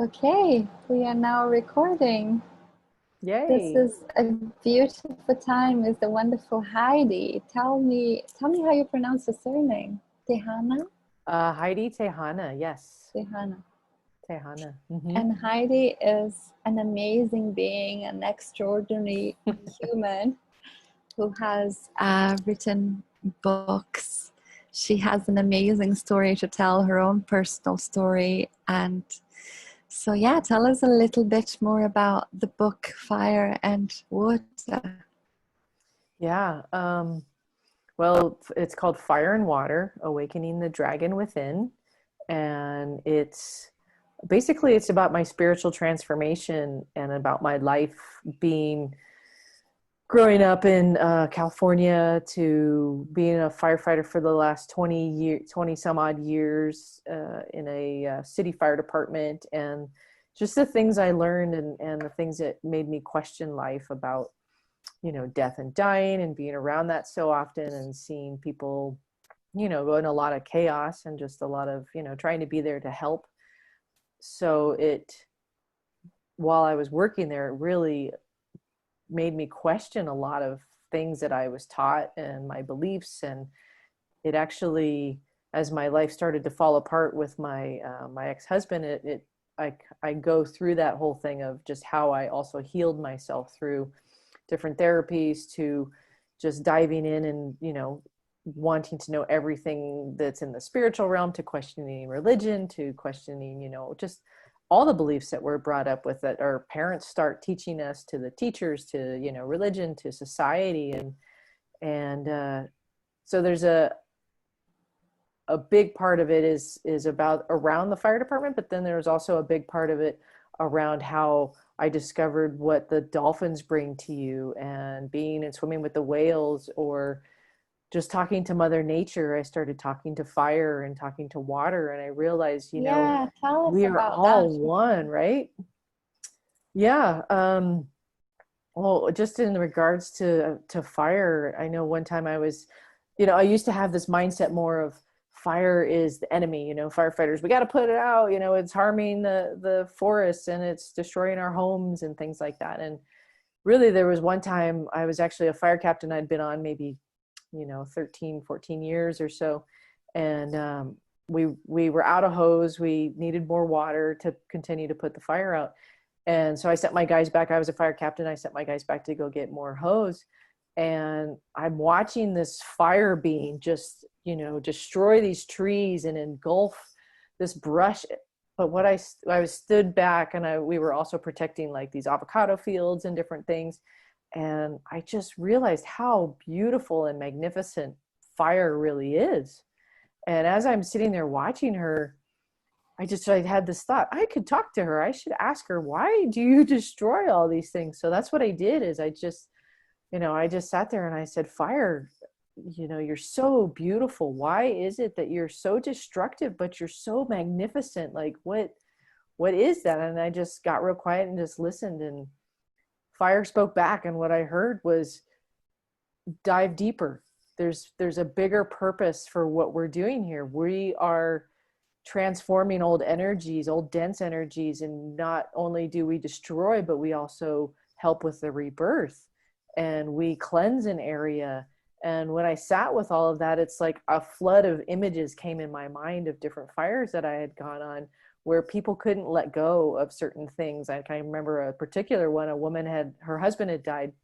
Okay, we are now recording. This Yay. is a beautiful time with the wonderful Heidi. Tell me how you pronounce the surname. Tehana? Hydee Tehana. Yes. Tehana. Tehana. And Heidi is an amazing being, an extraordinary human who has written books. She has an amazing story to tell, her own personal story. And so, yeah, tell us a little bit more about the book Fire and Water. Yeah. Well, it's called Fire and Water, Awakening the Dragon Within. And it's about my spiritual transformation and about my life being growing up in California to being a firefighter for the last 20 some odd years in a city fire department, and just the things I learned, and the things that made me question life about, death and dying, and being around that so often, and seeing people, go in a lot of chaos, and just a lot of, trying to be there to help. So while I was working there, it really made me question a lot of things that I was taught and my beliefs. And it actually, as my life started to fall apart with my ex-husband, I go through that whole thing of just how I also healed myself through different therapies, to just diving in and, wanting to know everything that's in the spiritual realm, to questioning religion, to questioning, just all the beliefs that we're brought up with, that our parents start teaching us, to the teachers, to, religion, to society. And so there's a big part of it is about around the fire department, but then there's also a big part of it around how I discovered what the dolphins bring to you, and being and swimming with the whales, or just talking to Mother Nature. I started talking to fire and talking to water, and I realized, Yeah, tell us we are about all that. one, right? Yeah. Well, just in regards to fire, I know one time I used to have this mindset more of fire is the enemy, firefighters, we got to put it out, it's harming the forests, and it's destroying our homes and things like that. And really, there was one time I was actually a fire captain. I'd been on maybe, 13, 14 years or so. And we were out of hose. We needed more water to continue to put the fire out. And so I sent my guys back. I was a fire captain. I sent my guys back to go get more hose. And I'm watching this fire being just, destroy these trees and engulf this brush. But I was stood back, and we were also protecting like these avocado fields and different things. And I just realized how beautiful and magnificent fire really is. And as I'm sitting there watching her, I had this thought, I could talk to her. I should ask her, why do you destroy all these things? So that's what I did. Is I just sat there and I said, fire, you're so beautiful. Why is it that you're so destructive, but you're so magnificent? Like, what is that? And I just got real quiet and just listened, and fire spoke back. And what I heard was, dive deeper. There's a bigger purpose for what we're doing here. We are transforming old energies, old dense energies, and not only do we destroy, but we also help with the rebirth, and we cleanse an area. And when I sat with all of that, it's like a flood of images came in my mind of different fires that I had gone on, where people couldn't let go of certain things. I can remember a particular one. A woman her husband had died,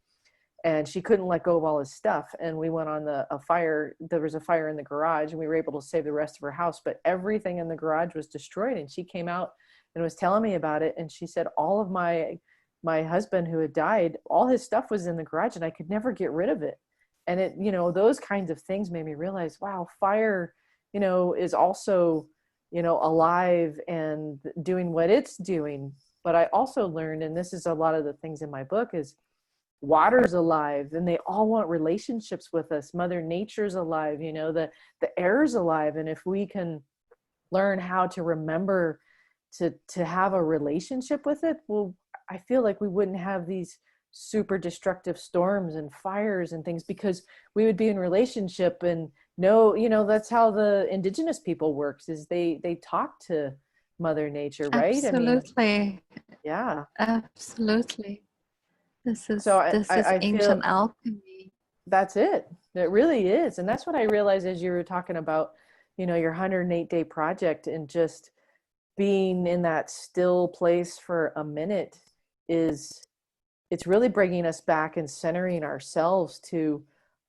and she couldn't let go of all his stuff. And we went on a fire. There was a fire in the garage, and we were able to save the rest of her house, but everything in the garage was destroyed. And she came out and was telling me about it. And she said, all of my husband who had died, all his stuff was in the garage, and I could never get rid of it. And those kinds of things made me realize, wow, fire, is also, alive and doing what it's doing. But I also learned, and this is a lot of the things in my book, is water's alive, and they all want relationships with us. Mother Nature's alive, the air's alive. And if we can learn how to remember to have a relationship with it, well, I feel like we wouldn't have these super destructive storms and fires and things, because we would be in relationship. And no, that's how the indigenous people works, is they talk to Mother Nature, right? I mean, Absolutely. yeah. Absolutely. So This is I feel ancient alchemy. that's it. It really is. And that's what I realized as you were talking about, your 108-day project, and just being in that still place for a minute is it's really bringing us back and centering ourselves to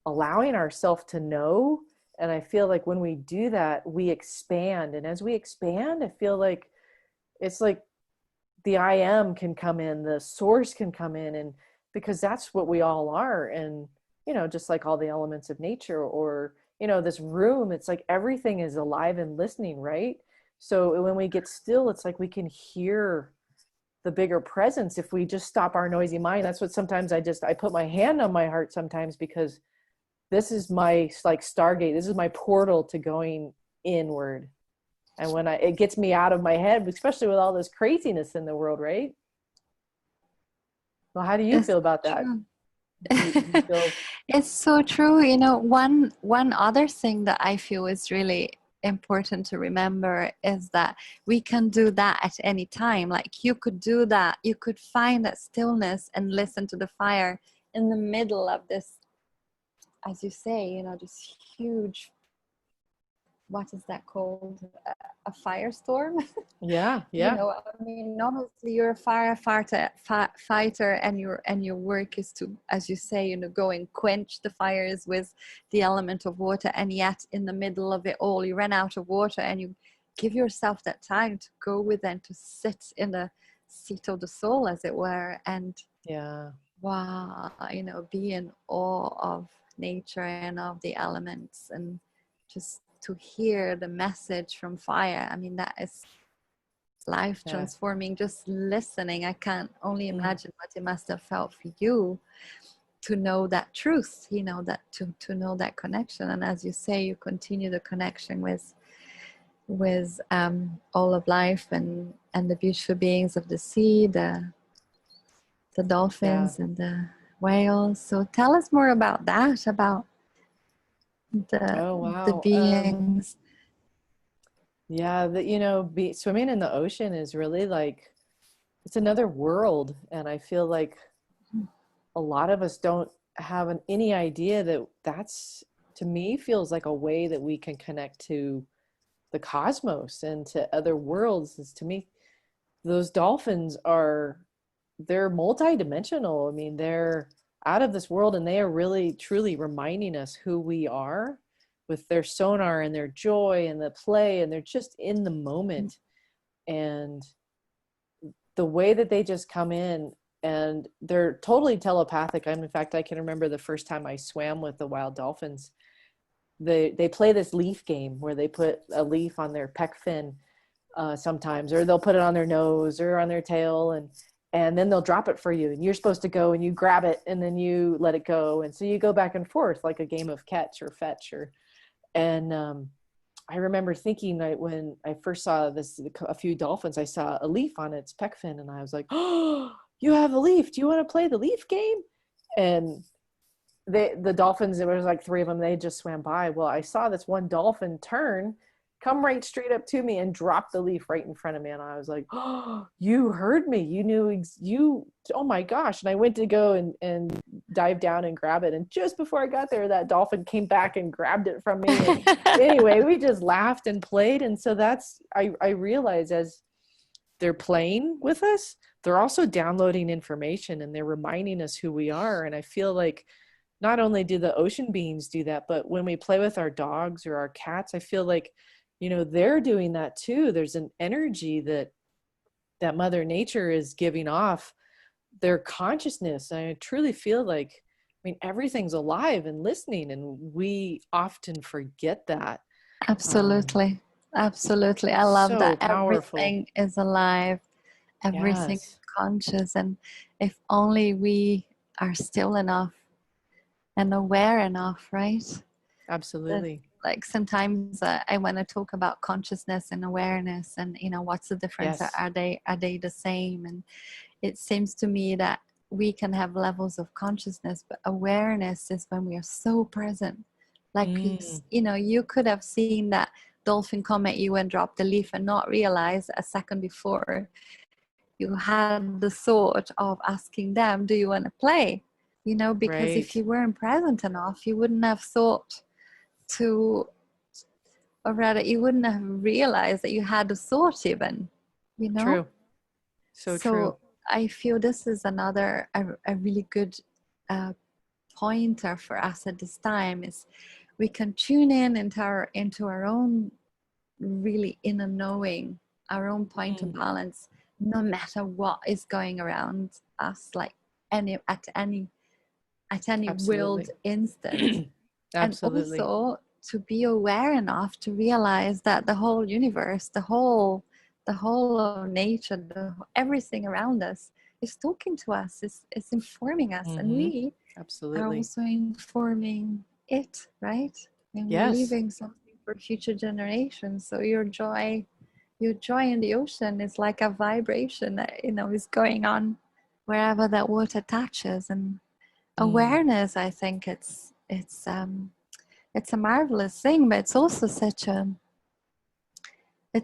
allowing ourselves to know. And I feel like when we do that, we expand. And as we expand, I feel like it's like the I am can come in, the source can come in, and because that's what we all are. And, just like all the elements of nature, or, this room, it's like everything is alive and listening, right? So when we get still, it's like we can hear the bigger presence if we just stop our noisy mind. That's what sometimes I put my hand on my heart sometimes, because this is my like stargate. This is my portal to going inward. And when it gets me out of my head, especially with all this craziness in the world, right? Well, how do you It's feel about that? true. Do you feel? It's so true. One other thing that I feel is really important to remember is that we can do that at any time. Like you could do that, you could find that stillness and listen to the fire in the middle of this, as you say, this huge, what is that called? A firestorm. Yeah, yeah, I mean, obviously you're a fighter, and your work is to, as you say, go and quench the fires with the element of water, and yet in the middle of it all, you run out of water, and you give yourself that time to go with and to sit in the seat of the soul, as it were, and yeah, wow, be in awe of nature and of the elements, and just to hear the message from fire. I mean, that is life yeah. transforming. Just listening, I can't only Mm. imagine what it must have felt for you to know that truth, that to know that connection. And as you say, you continue the connection with all of life, and the beautiful beings of the sea, the Yeah. dolphins and the whales. So tell us more about that, about the Oh, the wow. beings. Yeah, swimming in the ocean is really like it's another world, and I feel like a lot of us don't have any idea that that's, to me, feels like a way that we can connect to the cosmos and to other worlds. Is, to me, those dolphins they're multidimensional. I mean, they're out of this world, and they are really truly reminding us who we are with their sonar and their joy and the play, and they're just in the moment. And the way that they just come in, and they're totally telepathic. In fact, I can remember the first time I swam with the wild dolphins. They play this leaf game where they put a leaf on their pec fin sometimes, or they'll put it on their nose or on their tail, and then they'll drop it for you, and you're supposed to go and you grab it and then you let it go, and so you go back and forth like a game of catch or fetch. And I remember thinking that when I first saw a few dolphins, I saw a leaf on its pec fin, and I was like, "Oh, you have a leaf. Do you want to play the leaf game?" And the dolphins, there was like three of them, they just swam by. Well, I saw this one dolphin come right straight up to me and drop the leaf right in front of me, and I was like, "Oh, you heard me. You knew oh my gosh." And I went to go and dive down and grab it, and just before I got there, that dolphin came back and grabbed it from me. And anyway, we just laughed and played. And so I realize, as they're playing with us, they're also downloading information, and they're reminding us who we are. And I feel like not only do the ocean beings do that, but when we play with our dogs or our cats, I feel like, they're doing that too. There's an energy that Mother Nature is giving off, their consciousness. And I truly feel like, I mean, everything's alive and listening, and we often forget that. Absolutely. Absolutely. I love So that. powerful. Everything is alive, everything is Yes, conscious. And if only we are still enough and aware enough, right? That, absolutely. like sometimes I want to talk about consciousness and awareness, and what's the difference? Yes. Are they the same? And it seems to me that we can have levels of consciousness, but awareness is when we are so present. Like Mm, you could have seen that dolphin come at you and drop the leaf and not realize a second before you had the thought of asking them, do you want to play? You know, because if Right. you weren't present enough, you wouldn't have thought to, or rather, you wouldn't have realized that you had a thought even, you know? True. So true. So I feel this is another, a really good pointer for us at this time is we can tune in into our own really inner knowing, our own point of balance, no matter what is going around us, like at any Absolutely. world instant. And Absolutely. also to be aware enough to realize that the whole universe, the whole of nature, everything around us is talking to us, is informing us, and we are Absolutely. also informing it, right? And we're Yes. leaving something for future generations. So your joy in the ocean is like a vibration that, is going on wherever that water touches. And Mm. awareness, I think it's a marvelous thing, but it's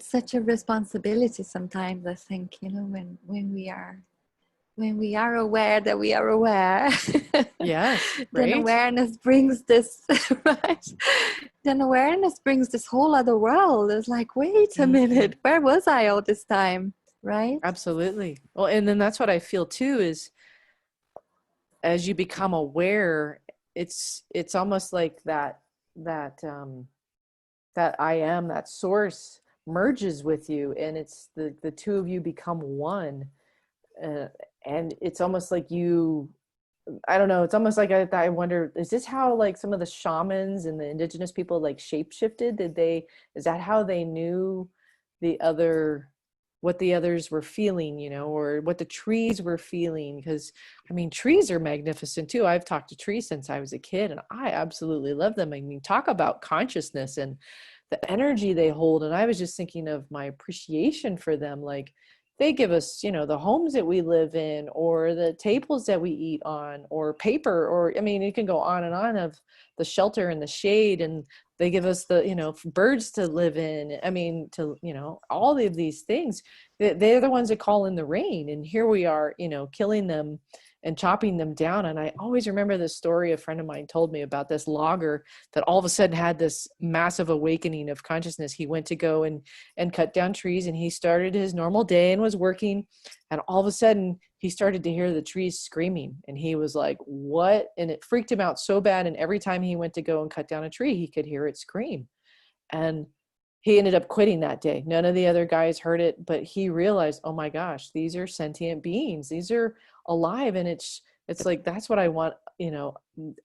such a responsibility sometimes, I think, when we are aware that we are aware. Yes. then Right. awareness brings this right, then awareness brings this whole other world. It's like, wait a Mm. minute, where was I all this time, right? Absolutely. Well, and then that's what I feel too is as you become aware, it's almost like that that I am, that source merges with you, and it's the two of you become one. Uh, and it's almost like you, I don't know, it's almost like I wonder, is this how like some of the shamans and the indigenous people like shape shifted? Is that how they knew the other, what the others were feeling, or what the trees were feeling? Because I mean, trees are magnificent too. I've talked to trees since I was a kid, and I absolutely love them. I mean, talk about consciousness and the energy they hold. And I was just thinking of my appreciation for them. Like, they give us, the homes that we live in, or the tables that we eat on, or paper, or I mean, you can go on and on of the shelter and the shade, and they give us the, birds to live in. I mean, all of these things. They're the ones that call in the rain, and here we are, killing them and chopping them down. And I always remember this story a friend of mine told me about this logger that all of a sudden had this massive awakening of consciousness. He went to go and cut down trees, and he started his normal day and was working, and all of a sudden he started to hear the trees screaming, and he was like, what? And it freaked him out so bad, and every time he went to go and cut down a tree, he could hear it scream. And he ended up quitting that day. None of the other guys heard it, but he realized, oh my gosh, these are sentient beings, these are alive. And it's like, that's what I want,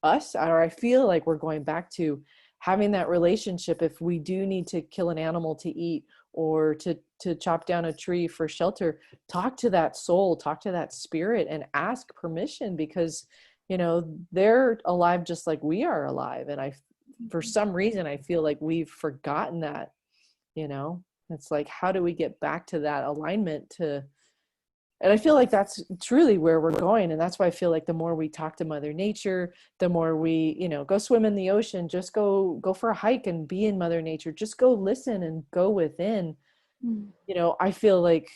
us, or I feel like we're going back to having that relationship. If we do need to kill an animal to eat, or to chop down a tree for shelter, talk to that soul, talk to that spirit, and ask permission, because they're alive just like we are alive. And for some reason, I feel like we've forgotten that. It's like, how do we get back to that alignment? And I feel like that's truly where we're going. And that's why I feel like the more we talk to Mother Nature, the more we, go swim in the ocean, just go for a hike and be in Mother Nature, just go listen and go within. I feel like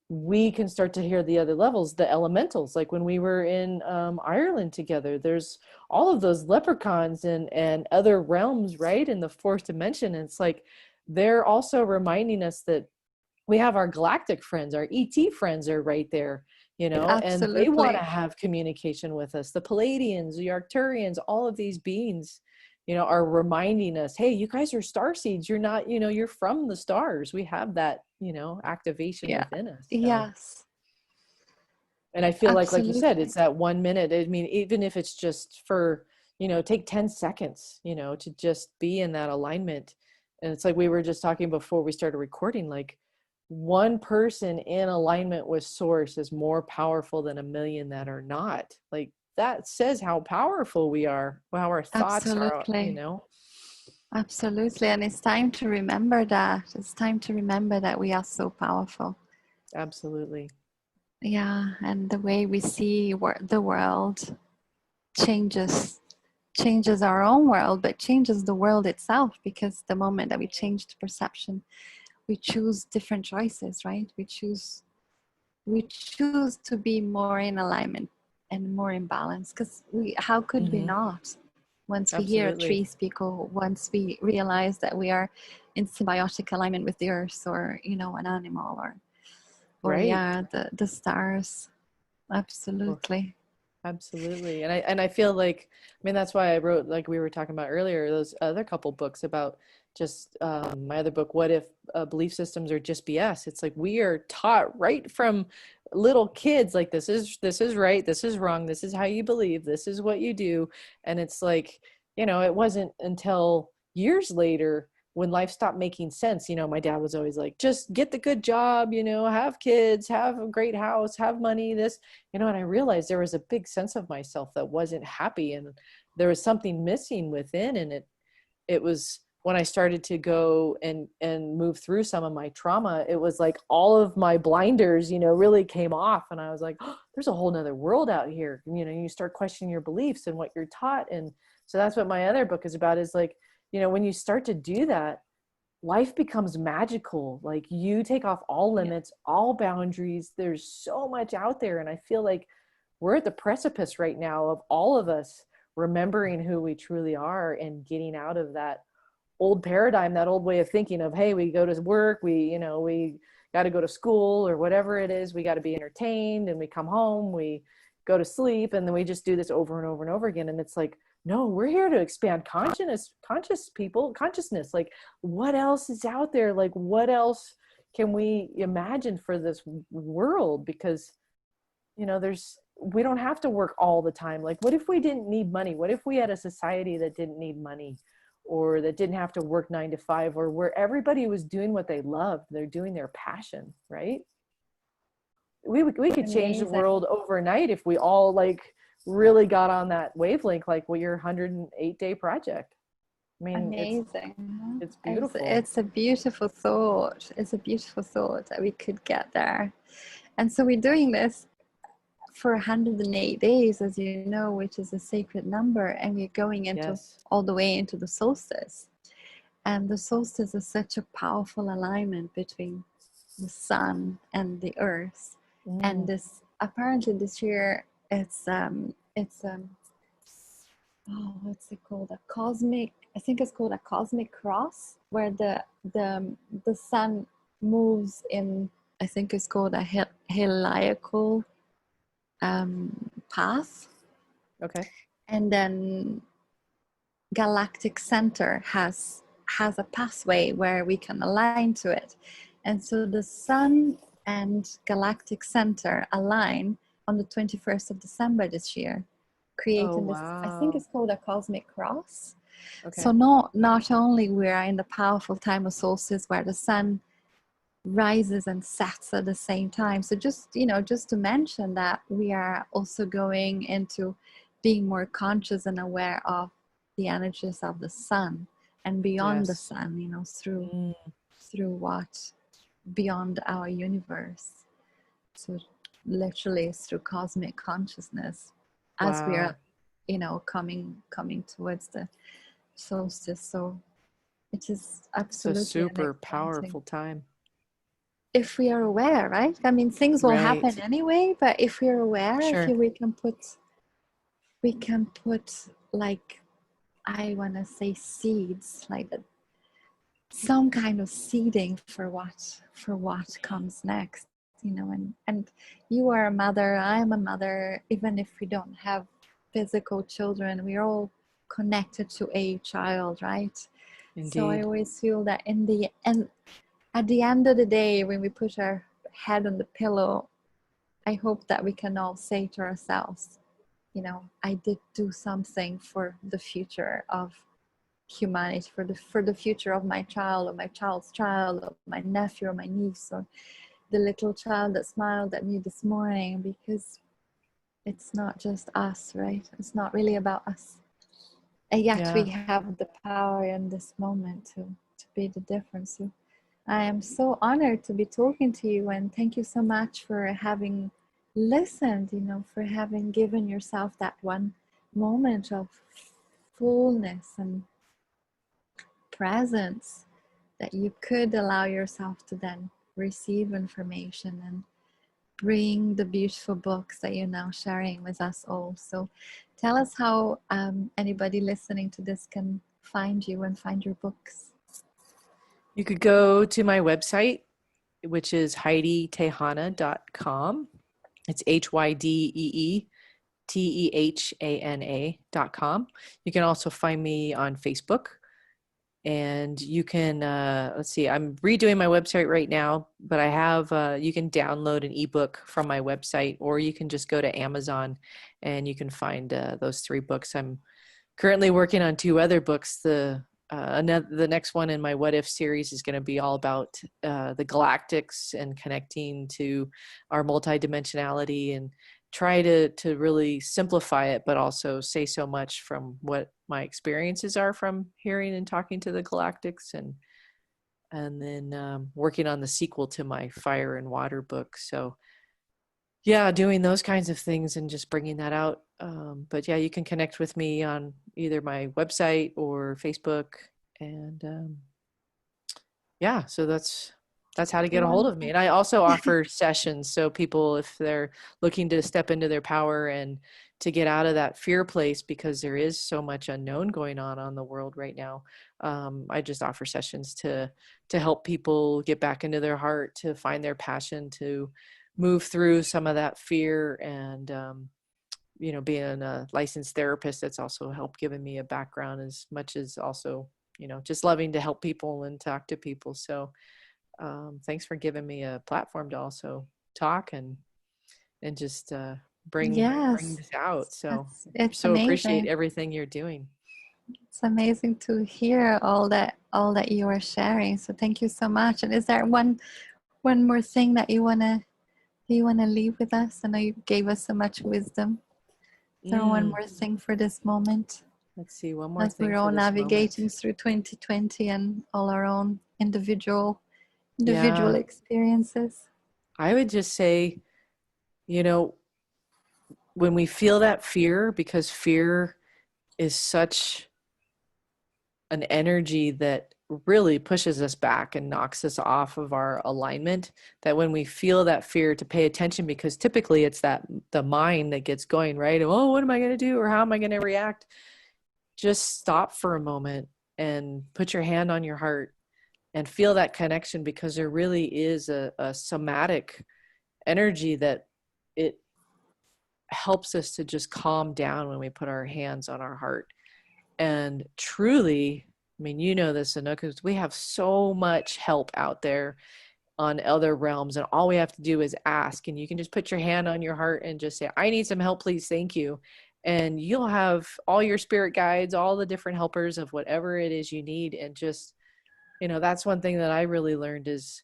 we can start to hear the other levels, the elementals. Like when we were in Ireland together, there's all of those leprechauns and other realms, right, in the fourth dimension. And it's like, they're also reminding us that we have our galactic friends, our ET friends are right there, and they want to Absolutely. have communication with us. The Palladians, the Arcturians, all of these beings, are reminding us, hey, you guys are star seeds. You're not, you're from the stars. We have that, activation Yeah. within us. So, Yes. and I feel like you said, Absolutely. it's that 1 minute. I mean, even if it's just for, take 10 seconds, to just be in that alignment. And it's like we were just talking before we started recording, like, one person in alignment with source is more powerful than a million that are not. Like, that says how powerful we are, how our thoughts are, Absolutely. Absolutely. And it's time to remember that. It's time to remember that we are so powerful. Absolutely. Yeah. And the way we see the world changes changes our own world, but changes the world itself, because the moment that we change the perception, we choose different choices, right? We choose to be more in alignment and more in balance, because how could we Mm-hmm. not? Once we hear a Absolutely. tree speak, or once we realize that we are in symbiotic alignment with the earth, or an animal, or Right. yeah, the stars. Absolutely. Absolutely. And I feel like, I mean, that's why I wrote, like we were talking about earlier, those other couple books about just my other book, What If Belief Systems Are Just BS? It's like we are taught right from little kids, like this is right, this is wrong, this is how you believe, this is what you do. And it's like, it wasn't until years later when life stopped making sense. My dad was always like, just get the good job, have kids, have a great house, have money, this, and I realized there was a big sense of myself that wasn't happy, and there was something missing within. And it was when I started to go and move through some of my trauma, it was like all of my blinders, really came off. And I was like, oh, there's a whole nother world out here. You start questioning your beliefs and what you're taught. And so that's what my other book is about, is like, when you start to do that, life becomes magical. Like you take off all Yeah. limits, all boundaries. There's so much out there. And I feel like we're at the precipice right now of all of us remembering who we truly are and getting out of that old paradigm, that old way of thinking of, hey, we go to work, we got to go to school or whatever it is. We got to be entertained, and we come home, we go to sleep, and then we just do this over and over and over again. And it's like, no, we're here to expand consciousness. Like, what else is out there? Like, what else can we imagine for this world? Because, we don't have to work all the time. Like, what if we didn't need money? What if we had a society that didn't need money, or that didn't have to work 9 to 5, or where everybody was doing what they loved? They're doing their passion, right? We could change the Amazing. world overnight if we all like really got on that wavelength, like your 108-day project. I mean, Amazing. it's It's, beautiful. it's a beautiful thought. It's a beautiful thought that we could get there. And so we're doing this for 108 days, as you know, which is a sacred number, and we're going into Yes. all the way into the solstice. And the solstice is such a powerful alignment between the sun and the earth. And Mm. this apparently this year it's oh, what's it called? A cosmic, I think it's called a cosmic cross, where the sun moves in, I think it's called a heliacal path. Okay. And then galactic center has a pathway where we can align to it. And so the sun and galactic center align on the 21st of December this year, Oh, creating this, I think wow. it's called a cosmic cross. So Okay. not only we are in the powerful time of solstice where the sun rises and sets at the same time. So just to mention that we are also going into being more conscious and aware of the energies of the sun and beyond the Yes. sun, Mm. through what beyond our universe. So literally through cosmic consciousness as we are, Wow. coming towards the solstice. So it is It's a absolutely an super exciting, powerful time. if we are aware, right? I mean, things will happen Right. anyway, but if we're aware, if Sure. we can put like, I want to say seeds, like some kind of seeding for what comes next, and you are a mother, I am a mother, even if we don't have physical children, we're all connected to a child, right? So I Indeed. always feel that at the end of the day, when we put our head on the pillow, I hope that we can all say to ourselves, I did do something for the future of humanity, for the future of my child, or my child's child, or my nephew, or my niece, or the little child that smiled at me this morning, because it's not just us, right? It's not really about us. And yet we Yeah. have the power in this moment to be the difference. So I am so honored to be talking to you, and thank you so much for having listened, for having given yourself that one moment of fullness and presence that you could allow yourself to then receive information and bring the beautiful books that you're now sharing with us all. So tell us how anybody listening to this can find you and find your books. You could go to my website, which is hydeetehana.com. It's HYDEETEHANA.com. You can also find me on Facebook. And you can, let's see, I'm redoing my website right now, but I have, you can download an ebook from my website, or you can just go to Amazon and you can find those 3 books. I'm currently working on 2 other books. The next one in my What If series is going to be all about the galactics and connecting to our multidimensionality, and try to really simplify it, but also say so much from what my experiences are from hearing and talking to the galactics, and then working on the sequel to my Fire and Water book. So yeah, doing those kinds of things and just bringing that out. But yeah, you can connect with me on either my website or Facebook, and yeah, so that's how to get a hold of me. And I also offer sessions, so people, if they're looking to step into their power and to get out of that fear place, because there is so much unknown going on the world right now. I just offer sessions to help people get back into their heart, to find their passion, to move through some of that fear. And being a licensed therapist, that's also helped giving me a background, as much as also just loving to help people and talk to people. So thanks for giving me a platform to also talk and just bring this out. So it's so amazing. Appreciate everything you're doing. It's amazing to hear all that you are sharing. So thank you so much. And is there one more thing that you wanna leave with us? I know you gave us so much wisdom. Is there one more thing for this moment? Let's see, one more as thing we're all navigating through 2020 and all our own individual experiences. I would just say, when we feel that fear, because fear is such an energy that really pushes us back and knocks us off of our alignment, that when we feel that fear, to pay attention, because typically it's the mind that gets going, right? Oh, what am I going to do? Or how am I going to react? Just stop for a moment and put your hand on your heart and feel that connection, because there really is a somatic energy that it helps us to just calm down when we put our hands on our heart. And truly, I mean, this, Anouk, because we have so much help out there on other realms, and all we have to do is ask. And you can just put your hand on your heart and just say, I need some help, please, thank you. And you'll have all your spirit guides, all the different helpers of whatever it is you need. And just, that's one thing that I really learned is,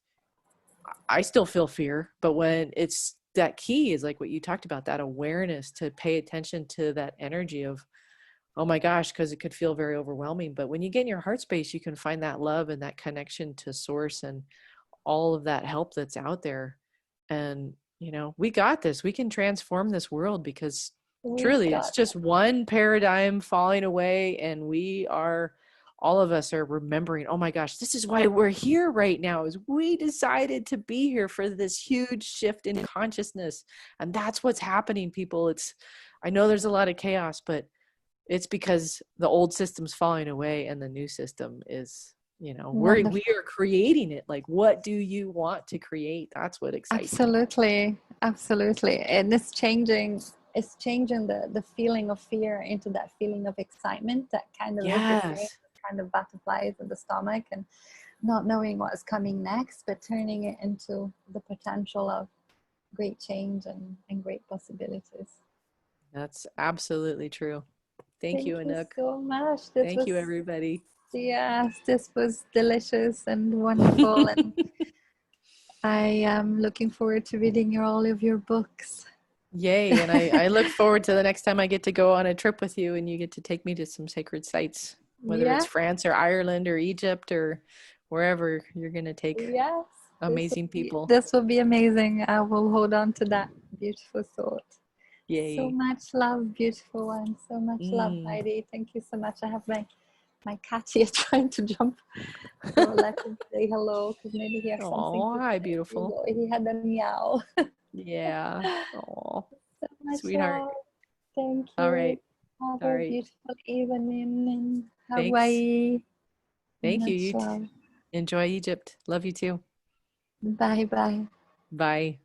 I still feel fear, but when it's that key is like what you talked about, that awareness to pay attention to that energy of, oh my gosh, because it could feel very overwhelming. But when you get in your heart space, you can find that love and that connection to source and all of that help that's out there. And, we got this. We can transform this world, because truly it's just one paradigm falling away, and all of us are remembering, oh my gosh, this is why we're here right now, is we decided to be here for this huge shift in consciousness. And that's what's happening, people. I know there's a lot of chaos, but it's because the old system's falling away and the new system is, we are creating it. Like, what do you want to create? That's what excites me. Absolutely. And it's changing the feeling of fear into that feeling of excitement, that kind of kind of butterflies in the stomach and not knowing what's coming next, but turning it into the potential of great change and great possibilities. That's absolutely true. Thank you, Anouk. So much. Thank you, everybody. Yes, this was delicious and wonderful. And I am looking forward to reading all of your books. Yay. And I look forward to the next time I get to go on a trip with you and you get to take me to some sacred sites, whether it's France or Ireland or Egypt or wherever you're going to take amazing people. This will be amazing. I will hold on to that beautiful thought. So Yay. much love, beautiful one. So much love, Mm. Hydee. Thank you so much. I have my cat here trying to jump, so let him say hello because maybe he has something Oh, to hi, say. beautiful. He had a meow. Yeah. Oh, So much sweetheart. love. Thank All you. right. Have All a right. beautiful evening in Thanks. Hawaii. Thank you. Much You love. enjoy Egypt. Love you too. Bye bye. Bye.